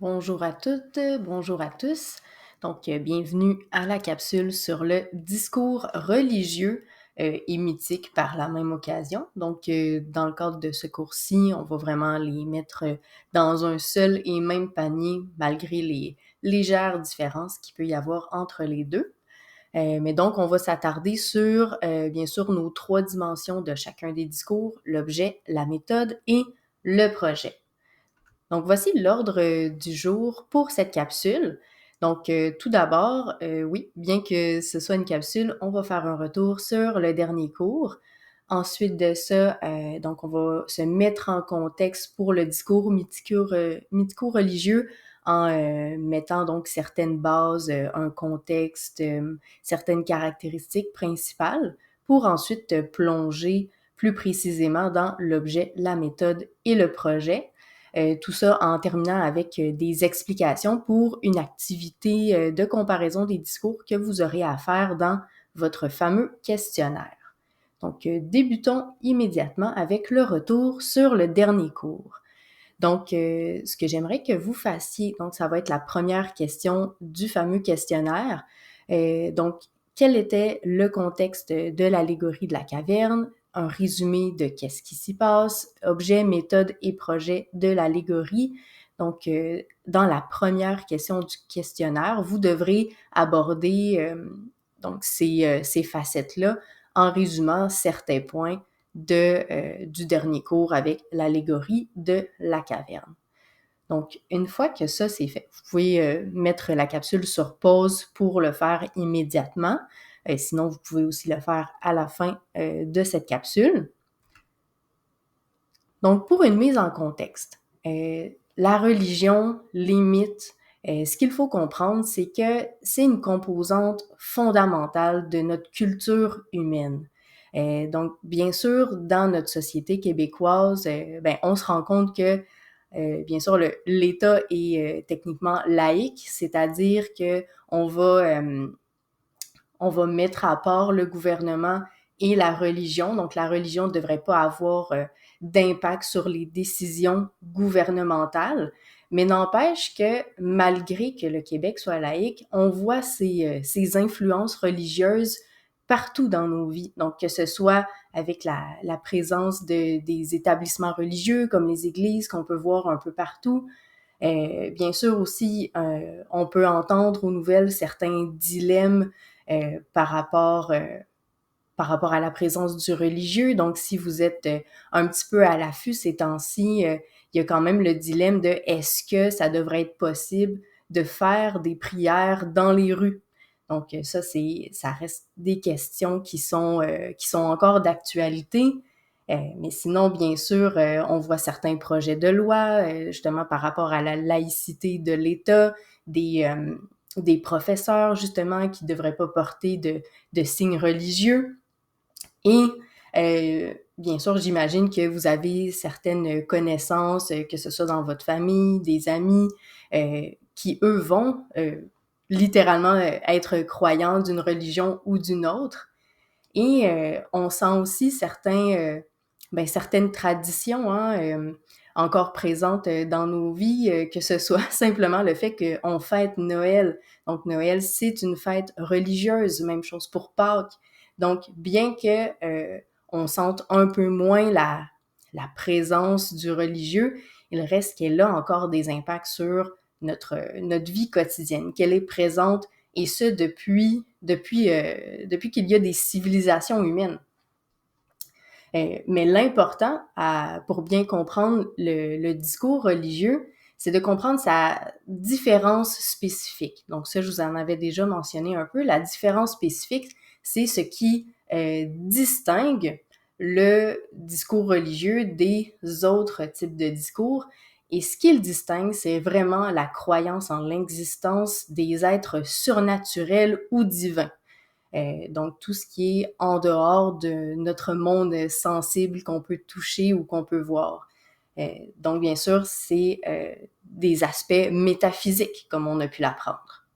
Bonjour à toutes, bonjour à tous. Bienvenue à la capsule sur le discours religieux et mythique par la même occasion. Dans le cadre de ce cours-ci, on va vraiment les mettre dans un seul et même panier, malgré les légères différences qu'il peut y avoir entre les deux. On va s'attarder sur, bien sûr, nos trois dimensions de chacun des discours, l'objet, la méthode et le projet. Donc, voici l'ordre du jour pour cette capsule. Tout d'abord, oui, bien que ce soit une capsule, on va faire un retour sur le dernier cours. Ensuite de ça, on va se mettre en contexte pour le discours mythico-religieux en mettant donc certaines bases, un contexte, certaines caractéristiques principales pour ensuite plonger plus précisément dans l'objet, la méthode et le projet. Tout ça en terminant avec des explications pour une activité de comparaison des discours que vous aurez à faire dans votre fameux questionnaire. Débutons immédiatement avec le retour sur le dernier cours. Ce que j'aimerais que vous fassiez, donc ça va être la première question du fameux questionnaire. Quel était le contexte de l'allégorie de la caverne? Un résumé de qu'est-ce qui s'y passe, objet, méthode et projet de l'allégorie. Dans la première question du questionnaire, vous devrez aborder ces facettes-là en résumant certains points du dernier cours avec l'allégorie de la caverne. Donc, une fois que ça c'est fait, vous pouvez mettre la capsule sur pause pour le faire immédiatement. Sinon, vous pouvez aussi le faire à la fin de cette capsule. Donc, pour une mise en contexte, la religion, les mythes, ce qu'il faut comprendre, c'est que c'est une composante fondamentale de notre culture humaine. Bien sûr, dans notre société québécoise, on se rend compte que, bien sûr, l'État est techniquement laïque, c'est-à-dire que on va mettre à part le gouvernement et la religion. Donc, la religion ne devrait pas avoir d'impact sur les décisions gouvernementales. Mais n'empêche que malgré que le Québec soit laïque, on voit ces influences religieuses partout dans nos vies. Donc, que ce soit avec la présence des établissements religieux comme les églises qu'on peut voir un peu partout. Bien sûr aussi, on peut entendre aux nouvelles certains dilemmes par rapport à la présence du religieux. Donc, si vous êtes un petit peu à l'affût ces temps-ci, il y a quand même le dilemme de est-ce que ça devrait être possible de faire des prières dans les rues? Donc, ça reste des questions qui sont encore d'actualité. Mais sinon, bien sûr, on voit certains projets de loi, justement par rapport à la laïcité de l'État, des professeurs, justement, qui ne devraient pas porter de signes religieux. Et bien sûr, j'imagine que vous avez certaines connaissances, que ce soit dans votre famille, des amis, qui, eux, vont littéralement être croyants d'une religion ou d'une autre. Et on sent aussi certaines traditions encore présentes dans nos vies, que ce soit simplement le fait qu'on fête Noël. Donc Noël, c'est une fête religieuse, même chose pour Pâques. Donc bien que on sente un peu moins la présence du religieux, il reste qu'elle a encore des impacts sur notre vie quotidienne, qu'elle est présente et ce depuis qu'il y a des civilisations humaines. Mais l'important pour bien comprendre le discours religieux, c'est de comprendre sa différence spécifique. Donc ça, je vous en avais déjà mentionné un peu. La différence spécifique, c'est ce qui distingue le discours religieux des autres types de discours. Et ce qui le distingue, c'est vraiment la croyance en l'existence des êtres surnaturels ou divins. Donc, tout ce qui est en dehors de notre monde sensible qu'on peut toucher ou qu'on peut voir. Donc, bien sûr, c'est des aspects métaphysiques, comme on a pu l'apprendre.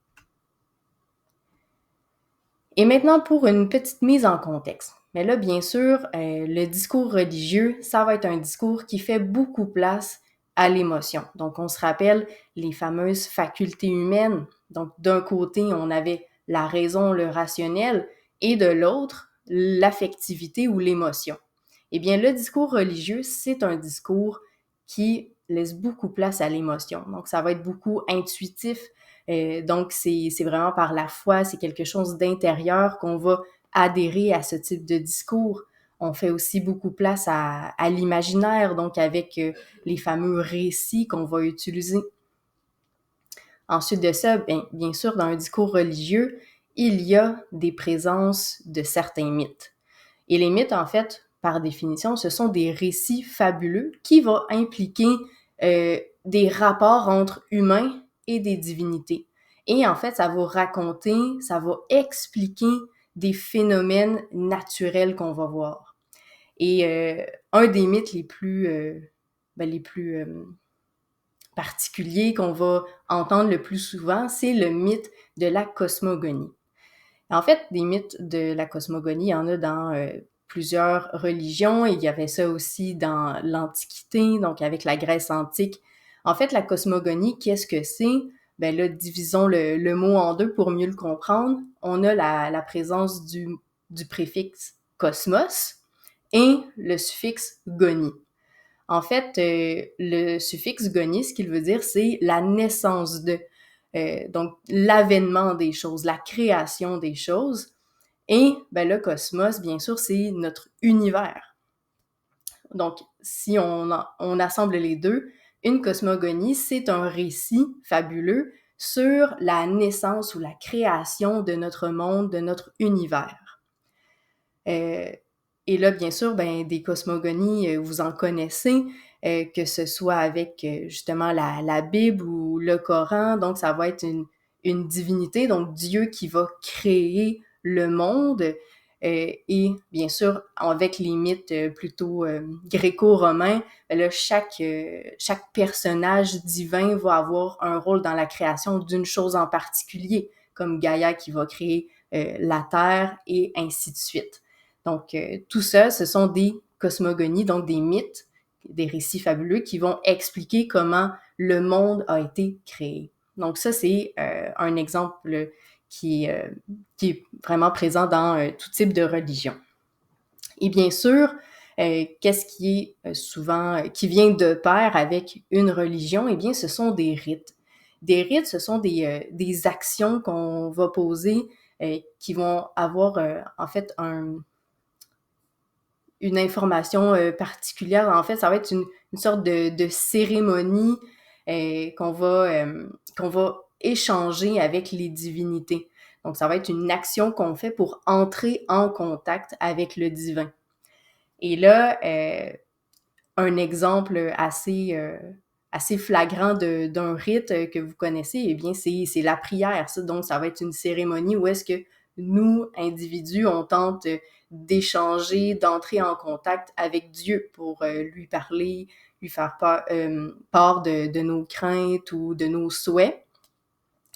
Et maintenant, pour une petite mise en contexte. Mais là, bien sûr, le discours religieux, ça va être un discours qui fait beaucoup place à l'émotion. Donc, on se rappelle les fameuses facultés humaines. Donc, d'un côté, on avait la raison, le rationnel, et de l'autre, l'affectivité ou l'émotion. Eh bien, le discours religieux, c'est un discours qui laisse beaucoup place à l'émotion. Donc, ça va être beaucoup intuitif. Donc, c'est vraiment par la foi, c'est quelque chose d'intérieur qu'on va adhérer à ce type de discours. On fait aussi beaucoup place à l'imaginaire, donc avec les fameux récits qu'on va utiliser. Ensuite de ça, bien sûr, dans un discours religieux, il y a des présences de certains mythes. Et les mythes, en fait, par définition, ce sont des récits fabuleux qui vont impliquer des rapports entre humains et des divinités. Et en fait, ça va raconter, ça va expliquer des phénomènes naturels qu'on va voir. Et un des mythes les plus particuliers qu'on va entendre le plus souvent, c'est le mythe de la cosmogonie. En fait, des mythes de la cosmogonie, il y en a dans plusieurs religions. Il y avait ça aussi dans l'Antiquité, donc avec la Grèce antique. En fait, la cosmogonie, qu'est-ce que c'est? Ben là, divisons le mot en deux pour mieux le comprendre. On a la présence du préfixe cosmos et le suffixe goni. En fait, le suffixe goni, ce qu'il veut dire, c'est la naissance de. Donc, l'avènement des choses, la création des choses. Et le cosmos, bien sûr, c'est notre univers. Donc, si on assemble les deux, une cosmogonie, c'est un récit fabuleux sur la naissance ou la création de notre monde, de notre univers. Et là, bien sûr, des cosmogonies, vous en connaissez, que ce soit avec justement la Bible ou le Coran. Donc, ça va être une divinité, donc Dieu qui va créer le monde. Et bien sûr, avec les mythes plutôt gréco-romains, là, chaque personnage divin va avoir un rôle dans la création d'une chose en particulier, comme Gaïa qui va créer la Terre et ainsi de suite. Donc, tout ça, ce sont des cosmogonies, donc des mythes, des récits fabuleux qui vont expliquer comment le monde a été créé. Donc, ça, c'est un exemple qui est vraiment présent dans tout type de religion. Et bien sûr, qu'est-ce qui est souvent, qui vient de pair avec une religion? Eh bien, ce sont des rites. Des rites, ce sont des actions qu'on va poser qui vont avoir en fait une information particulière. En fait, ça va être une sorte de cérémonie qu'on va échanger avec les divinités. Donc, ça va être une action qu'on fait pour entrer en contact avec le divin. Et là, un exemple assez flagrant d'un rite que vous connaissez, eh bien, c'est la prière. Ça. Donc, ça va être une cérémonie où est-ce que nous, individus, on tente d'échanger, d'entrer en contact avec Dieu pour lui parler, lui faire part de nos craintes ou de nos souhaits.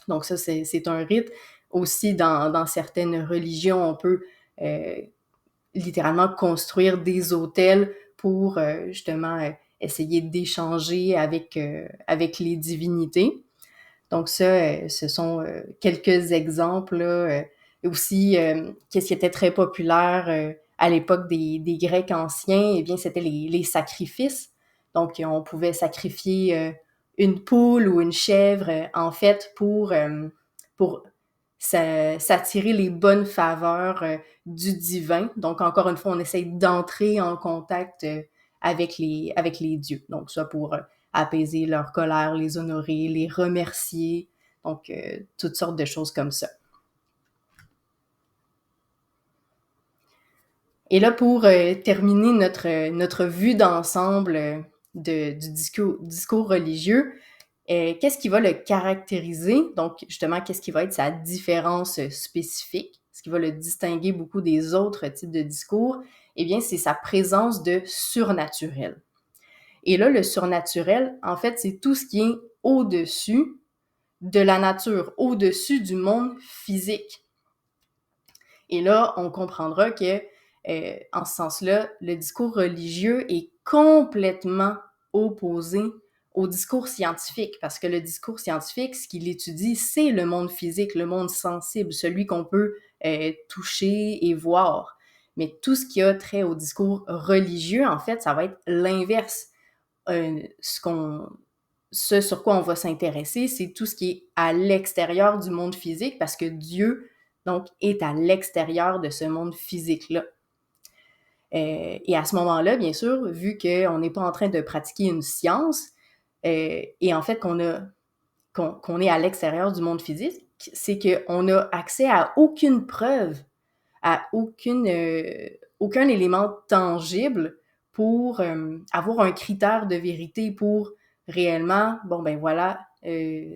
Donc ça, c'est un rite. Aussi, dans certaines religions, on peut littéralement construire des autels pour justement essayer d'échanger avec les divinités. Donc ça, ce sont quelques exemples. Là, aussi, qu'est-ce qui était très populaire à l'époque des Grecs anciens, eh bien, c'était les sacrifices. Donc, on pouvait sacrifier une poule ou une chèvre, en fait, pour s'attirer les bonnes faveurs du divin. Donc, encore une fois, on essaye d'entrer en contact avec les dieux. Donc, ça pour apaiser leur colère, les honorer, les remercier. Donc, toutes sortes de choses comme ça. Et là, pour terminer notre vue d'ensemble du discours religieux, qu'est-ce qui va le caractériser? Donc, justement, qu'est-ce qui va être sa différence spécifique? Ce qui va le distinguer beaucoup des autres types de discours? Eh bien, c'est sa présence de surnaturel. Et là, le surnaturel, en fait, c'est tout ce qui est au-dessus de la nature, au-dessus du monde physique. Et là, on comprendra que, en ce sens-là, le discours religieux est complètement opposé au discours scientifique, parce que le discours scientifique, ce qu'il étudie, c'est le monde physique, le monde sensible, celui qu'on peut toucher et voir. Mais tout ce qui a trait au discours religieux, en fait, ça va être l'inverse. Ce sur quoi on va s'intéresser, c'est tout ce qui est à l'extérieur du monde physique, parce que Dieu, donc, est à l'extérieur de ce monde physique-là. Et à ce moment-là, bien sûr, vu qu'on n'est pas en train de pratiquer une science, et en fait qu'on est à l'extérieur du monde physique, c'est qu'on n'a accès à aucune preuve, à aucun élément tangible pour avoir un critère de vérité pour réellement, bon ben voilà,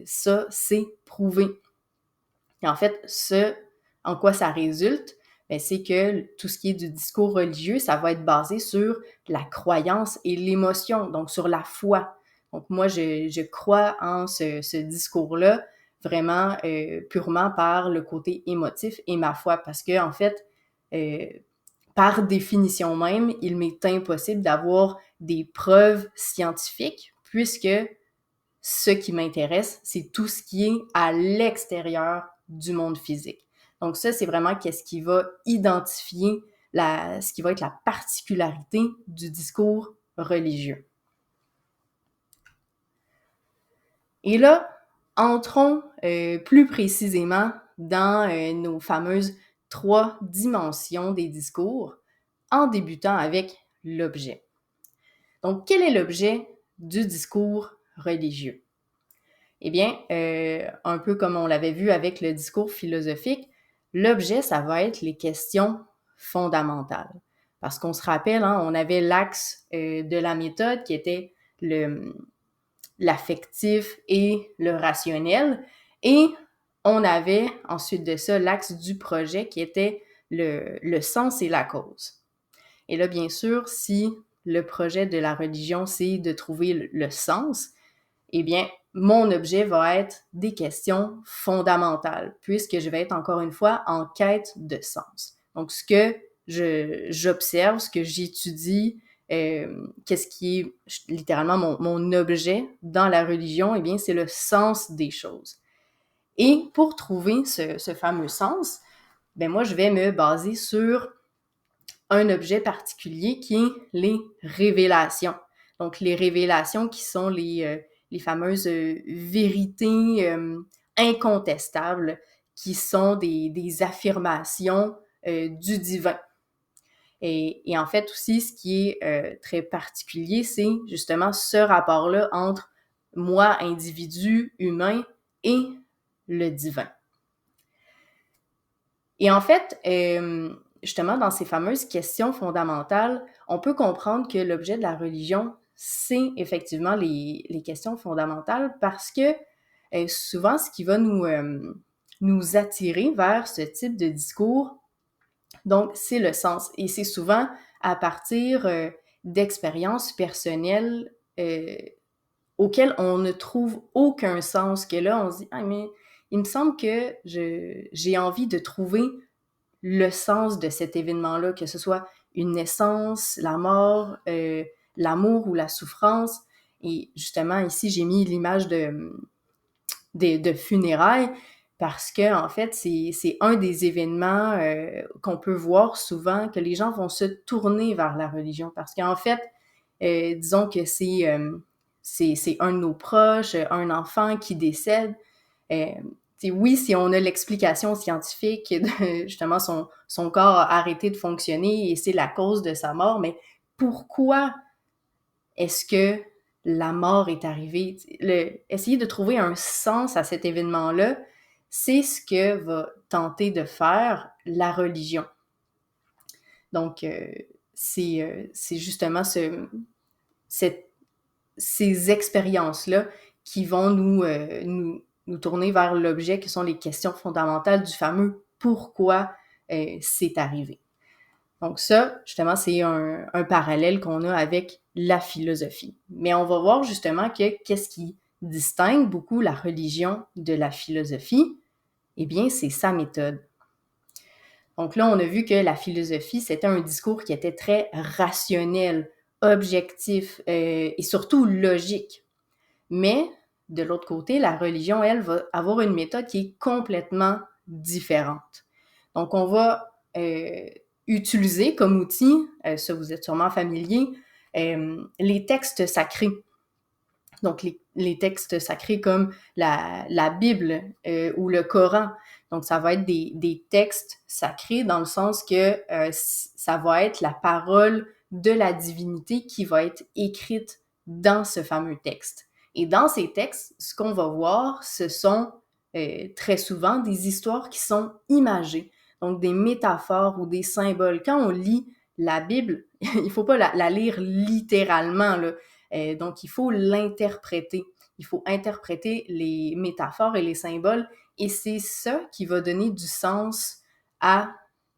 ça c'est prouvé. Et en fait, ce en quoi ça résulte, ben, c'est que tout ce qui est du discours religieux, ça va être basé sur la croyance et l'émotion, donc sur la foi. Donc moi, je crois en ce discours-là vraiment purement par le côté émotif et ma foi, parce que en fait, par définition même, il m'est impossible d'avoir des preuves scientifiques, puisque ce qui m'intéresse, c'est tout ce qui est à l'extérieur du monde physique. Donc ça, c'est vraiment qu'est-ce qui va identifier ce qui va être la particularité du discours religieux. Et là, entrons plus précisément dans nos fameuses 3 dimensions des discours, en débutant avec l'objet. Donc, quel est l'objet du discours religieux? Eh bien, un peu comme on l'avait vu avec le discours philosophique, l'objet, ça va être les questions fondamentales. Parce qu'on se rappelle, hein, on avait l'axe de la méthode qui était l'affectif et le rationnel, et on avait ensuite de ça l'axe du projet qui était le sens et la cause. Et là, bien sûr, si le projet de la religion, c'est de trouver le sens, eh bien, mon objet va être des questions fondamentales, puisque je vais être encore une fois en quête de sens. Donc, ce que j'observe, ce que j'étudie, qu'est-ce qui est littéralement mon objet dans la religion, eh bien, c'est le sens des choses. Et pour trouver ce fameux sens, ben moi, je vais me baser sur un objet particulier qui est les révélations. Donc, les révélations qui sont les fameuses vérités incontestables, qui sont des affirmations du divin. Et en fait aussi, ce qui est très particulier, c'est justement ce rapport-là entre moi, individu humain, et le divin. Et en fait, justement, dans ces fameuses questions fondamentales, on peut comprendre que l'objet de la religion, c'est effectivement les questions fondamentales, parce que souvent, ce qui va nous attirer vers ce type de discours, donc, c'est le sens. Et c'est souvent à partir d'expériences personnelles auxquelles on ne trouve aucun sens, que là, on se dit « Ah, mais il me semble que j'ai envie de trouver le sens de cet événement-là, que ce soit une naissance, la mort, l'amour ou la souffrance. » Et justement, ici, j'ai mis l'image de funérailles, parce que en fait, c'est un des événements qu'on peut voir souvent, que les gens vont se tourner vers la religion, parce qu'en fait, disons que c'est un de nos proches, un enfant qui décède. Oui, si on a l'explication scientifique de justement son corps a arrêté de fonctionner et c'est la cause de sa mort, mais pourquoi est-ce que la mort est arrivée? Essayer de trouver un sens à cet événement-là, c'est ce que va tenter de faire la religion. Donc, c'est justement ces expériences-là qui vont nous tourner vers l'objet, qui sont les questions fondamentales du fameux « pourquoi c'est arrivé ». Donc ça, justement, c'est un parallèle qu'on a avec la philosophie. Mais on va voir justement que qu'est-ce qui distingue beaucoup la religion de la philosophie? Eh bien, c'est sa méthode. Donc là, on a vu que la philosophie, c'était un discours qui était très rationnel, objectif et surtout logique. Mais de l'autre côté, la religion, elle, va avoir une méthode qui est complètement différente. Donc, on va utiliser comme outil, ça vous êtes sûrement familier, les textes sacrés. Donc, les textes sacrés comme la Bible ou le Coran. Donc, ça va être des textes sacrés dans le sens que ça va être la parole de la divinité qui va être écrite dans ce fameux texte. Et dans ces textes, ce qu'on va voir, ce sont très souvent des histoires qui sont imagées, donc des métaphores ou des symboles. Quand on lit la Bible, il ne faut pas la lire littéralement, là. Donc, il faut l'interpréter. Il faut interpréter les métaphores et les symboles, et c'est ça qui va donner du sens à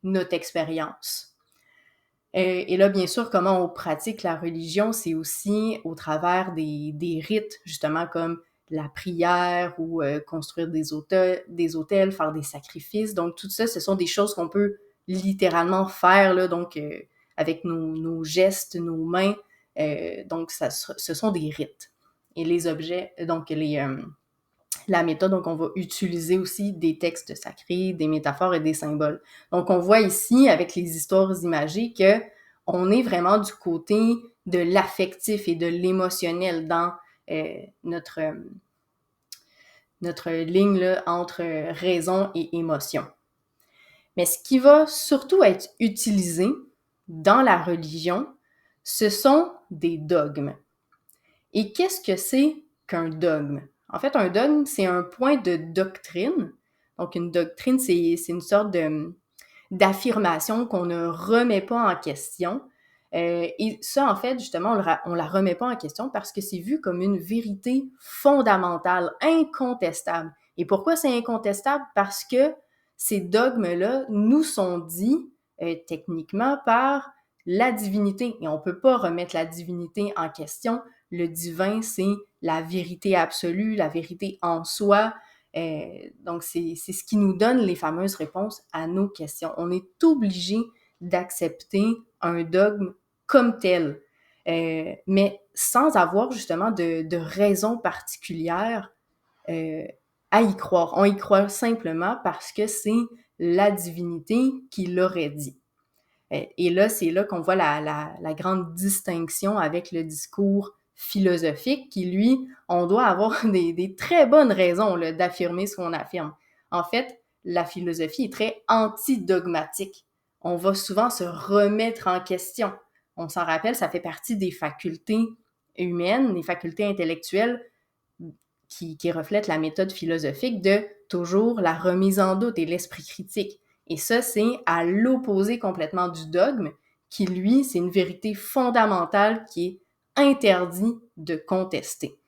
notre expérience. Et là, bien sûr, comment on pratique la religion, c'est aussi au travers des rites, justement comme la prière ou construire des autels, faire des sacrifices. Donc, tout ça, ce sont des choses qu'on peut littéralement faire, là, donc avec nos gestes, nos mains. Donc, ce sont des rites. Et les objets, donc la méthode, donc on va utiliser aussi des textes sacrés, des métaphores et des symboles. Donc on voit ici, avec les histoires imagées, que on est vraiment du côté de l'affectif et de l'émotionnel dans notre ligne là, entre raison et émotion. Mais ce qui va surtout être utilisé dans la religion, ce sont des dogmes. Et qu'est-ce que c'est qu'un dogme? En fait, un dogme, c'est un point de doctrine. Donc, une doctrine, c'est une sorte d'affirmation qu'on ne remet pas en question. Et ça, en fait, justement, on la remet pas en question parce que c'est vu comme une vérité fondamentale, incontestable. Et pourquoi c'est incontestable? Parce que ces dogmes-là nous sont dits techniquement par la divinité. Et on ne peut pas remettre la divinité en question. Le divin, c'est la vérité absolue, la vérité en soi. Donc, c'est ce qui nous donne les fameuses réponses à nos questions. On est obligé d'accepter un dogme comme tel, mais sans avoir justement de raison particulière à y croire. On y croit simplement parce que c'est la divinité qui l'aurait dit. Et là, c'est là qu'on voit la grande distinction avec le discours philosophique qui, lui, on doit avoir des très bonnes raisons là, d'affirmer ce qu'on affirme. En fait, la philosophie est très anti-dogmatique. On va souvent se remettre en question. On s'en rappelle, ça fait partie des facultés humaines, des facultés intellectuelles qui reflètent la méthode philosophique de toujours la remise en doute et l'esprit critique. Et ça, c'est à l'opposé complètement du dogme, qui, lui, c'est une vérité fondamentale qui est interdit de contester.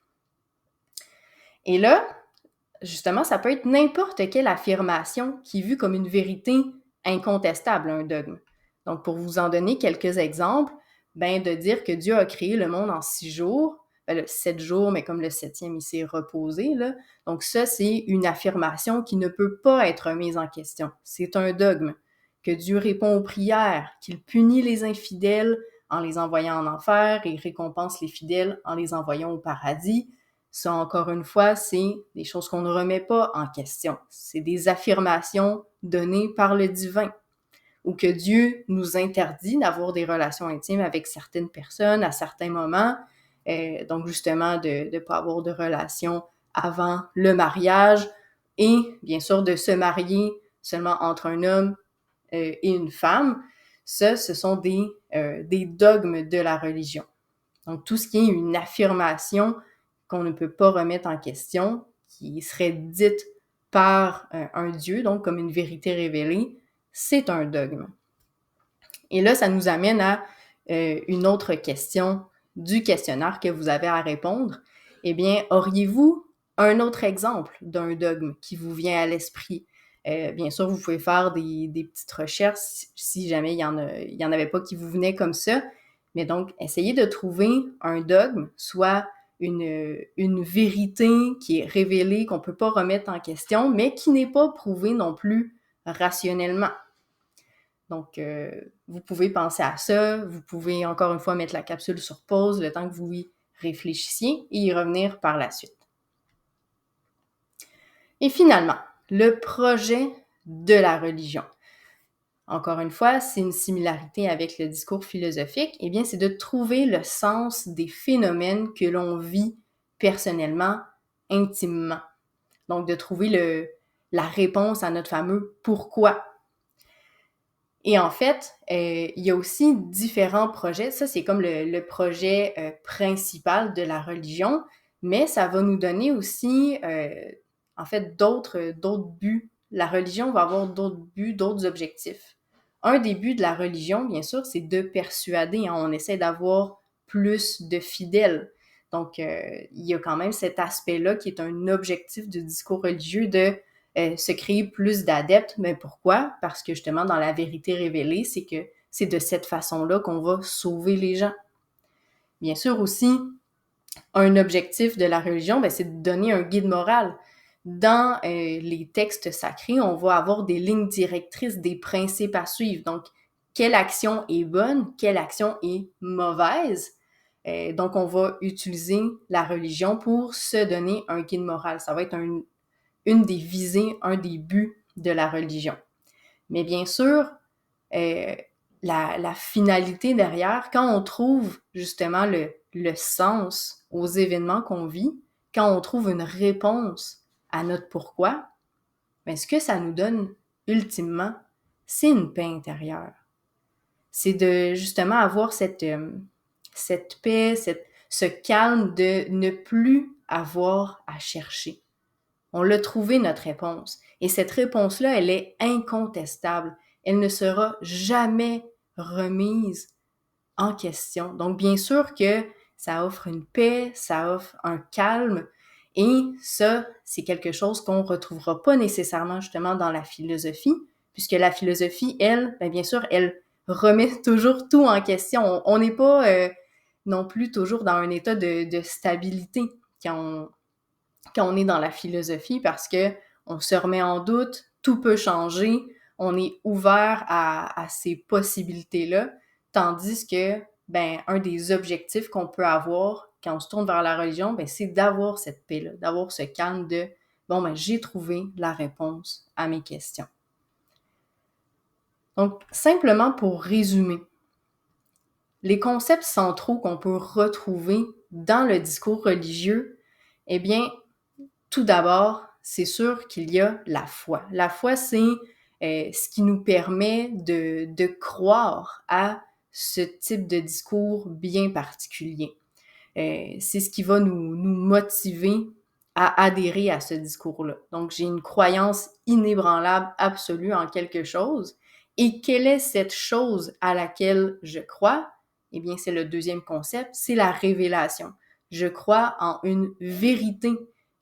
Et là, justement, ça peut être n'importe quelle affirmation qui est vue comme une vérité incontestable, un dogme. Donc, pour vous en donner quelques exemples, ben, de dire que Dieu a créé le monde en 6 jours, ben, 7 jours, mais comme le 7e, il s'est reposé, là. Donc ça, c'est une affirmation qui ne peut pas être mise en question. C'est un dogme. Que Dieu répond aux prières, qu'il punit les infidèles en les envoyant en enfer et récompense les fidèles en les envoyant au paradis. Ça, encore une fois, c'est des choses qu'on ne remet pas en question. C'est des affirmations données par le divin. Ou que Dieu nous interdit d'avoir des relations intimes avec certaines personnes à certains moments. Donc, justement, de ne pas avoir de relations avant le mariage et, bien sûr, de se marier seulement entre un homme et une femme. Ça, ce sont des dogmes de la religion. Donc, tout ce qui est une affirmation qu'on ne peut pas remettre en question, qui serait dite par un Dieu, donc comme une vérité révélée, c'est un dogme. Et là, ça nous amène à une autre question du questionnaire que vous avez à répondre. Eh bien, auriez-vous un autre exemple d'un dogme qui vous vient à l'esprit? Bien sûr, vous pouvez faire des petites recherches si jamais il y en avait pas qui vous venaient comme ça. Mais donc, essayez de trouver un dogme, soit une vérité qui est révélée, qu'on ne peut pas remettre en question, mais qui n'est pas prouvée non plus rationnellement. Donc, vous pouvez penser à ça. Vous pouvez encore une fois mettre la capsule sur pause le temps que vous y réfléchissiez et y revenir par la suite. Et finalement, le projet de la religion. Encore une fois, c'est une similarité avec le discours philosophique, eh bien, c'est de trouver le sens des phénomènes que l'on vit personnellement, intimement. Donc, de trouver la réponse à notre fameux « pourquoi ». Et en fait, il y a aussi différents projets. Ça, c'est comme le projet principal de la religion, mais ça va nous donner aussi, en fait, d'autres buts. La religion va avoir d'autres buts, d'autres objectifs. Un des buts de la religion, bien sûr, c'est de persuader. Hein, on essaie d'avoir plus de fidèles. Donc, il y a quand même cet aspect-là qui est un objectif du discours religieux de se créer plus d'adeptes. Mais pourquoi? Parce que justement, dans la vérité révélée, c'est que c'est de cette façon-là qu'on va sauver les gens. Bien sûr aussi, un objectif de la religion, c'est de donner un guide moral. Dans les textes sacrés, on va avoir des lignes directrices, des principes à suivre. Donc, quelle action est bonne, quelle action est mauvaise. Donc, on va utiliser la religion pour se donner un guide moral. Ça va être une des visées, un des buts de la religion. Mais bien sûr, la finalité derrière, quand on trouve justement le sens aux événements qu'on vit, quand on trouve une réponse à notre pourquoi, bien, ce que ça nous donne ultimement, c'est une paix intérieure. C'est de justement avoir cette paix, ce calme de ne plus avoir à chercher. On l'a trouvé, notre réponse. Et cette réponse-là, elle est incontestable. Elle ne sera jamais remise en question. Donc, bien sûr que ça offre une paix, ça offre un calme. Et ça, c'est quelque chose qu'on ne retrouvera pas nécessairement justement dans la philosophie, puisque la philosophie, elle, bien sûr, elle remet toujours tout en question. On n'est pas non plus toujours dans un état de stabilité quand on est dans la philosophie parce que on se remet en doute, tout peut changer, on est ouvert à ces possibilités-là, tandis que, un des objectifs qu'on peut avoir quand on se tourne vers la religion, c'est d'avoir cette paix-là, d'avoir ce calme de, j'ai trouvé la réponse à mes questions. Donc, simplement pour résumer, les concepts centraux qu'on peut retrouver dans le discours religieux, eh bien, tout d'abord, c'est sûr qu'il y a la foi. La foi, c'est ce qui nous permet de croire à ce type de discours bien particulier. C'est ce qui va nous motiver à adhérer à ce discours-là. Donc, j'ai une croyance inébranlable, absolue en quelque chose. Et quelle est cette chose à laquelle je crois? Eh bien, c'est le deuxième concept, c'est la révélation. Je crois en une vérité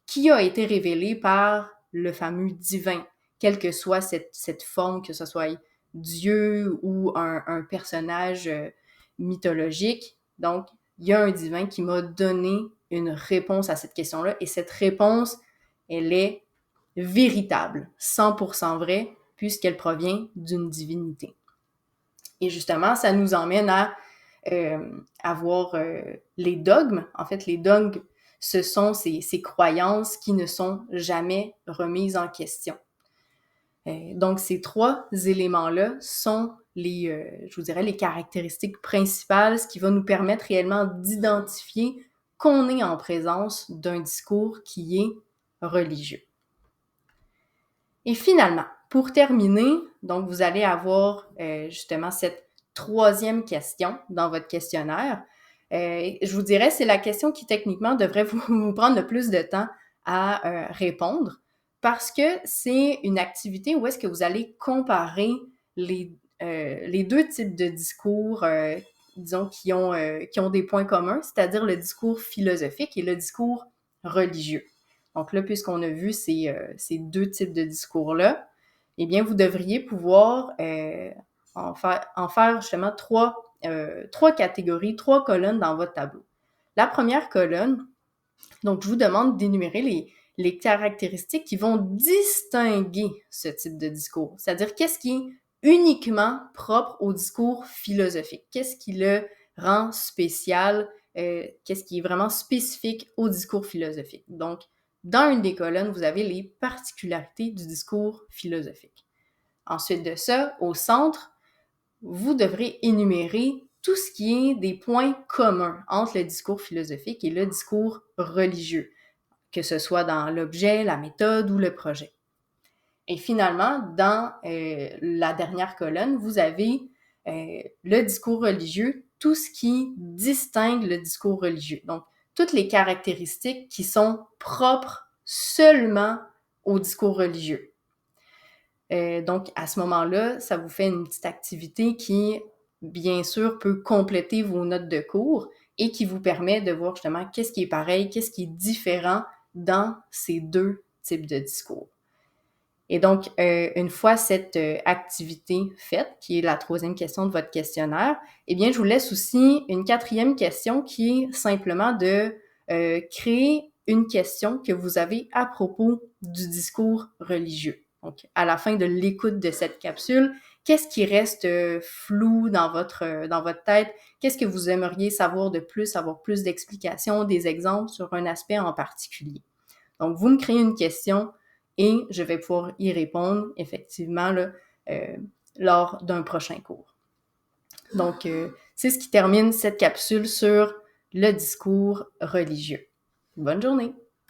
qui a été révélée par le fameux divin, quelle que soit cette forme, que ce soit Dieu ou un personnage mythologique. Donc, il y a un divin qui m'a donné une réponse à cette question-là, et cette réponse, elle est véritable, 100% vraie, puisqu'elle provient d'une divinité. Et justement, ça nous emmène à avoir les dogmes. En fait, les dogmes, ce sont ces croyances qui ne sont jamais remises en question. Donc, ces trois éléments-là sont je vous dirais, les caractéristiques principales, ce qui va nous permettre réellement d'identifier qu'on est en présence d'un discours qui est religieux. Et finalement, pour terminer, donc vous allez avoir justement cette troisième question dans votre questionnaire. Je vous dirais, c'est la question qui techniquement devrait vous prendre le plus de temps à répondre parce que c'est une activité où est-ce que vous allez comparer les deux types de discours, disons, qui ont des points communs, c'est-à-dire le discours philosophique et le discours religieux. Donc là, puisqu'on a vu ces deux types de discours-là, eh bien, vous devriez pouvoir en faire justement trois catégories, trois colonnes dans votre tableau. La première colonne, donc je vous demande d'énumérer les caractéristiques qui vont distinguer ce type de discours. C'est-à-dire, qu'est-ce qui est uniquement propre au discours philosophique? Qu'est-ce qui le rend spécial qu'est-ce qui est vraiment spécifique au discours philosophique. Donc, dans une des colonnes, vous avez les particularités du discours philosophique. Ensuite de ça, au centre, vous devrez énumérer tout ce qui est des points communs entre le discours philosophique et le discours religieux, que ce soit dans l'objet, la méthode ou le projet. Et finalement, dans la dernière colonne, vous avez le discours religieux, tout ce qui distingue le discours religieux. Donc, toutes les caractéristiques qui sont propres seulement au discours religieux. Donc, à ce moment-là, ça vous fait une petite activité qui, bien sûr, peut compléter vos notes de cours et qui vous permet de voir justement qu'est-ce qui est pareil, qu'est-ce qui est différent dans ces deux types de discours. Et donc, une fois cette activité faite, qui est la troisième question de votre questionnaire, eh bien, je vous laisse aussi une quatrième question qui est simplement de créer une question que vous avez à propos du discours religieux. Donc, à la fin de l'écoute de cette capsule, qu'est-ce qui reste flou dans votre tête? Qu'est-ce que vous aimeriez savoir de plus, avoir plus d'explications, des exemples sur un aspect en particulier? Donc, vous me créez une question et je vais pouvoir y répondre effectivement là, lors d'un prochain cours. Donc, c'est ce qui termine cette capsule sur le discours religieux. Bonne journée!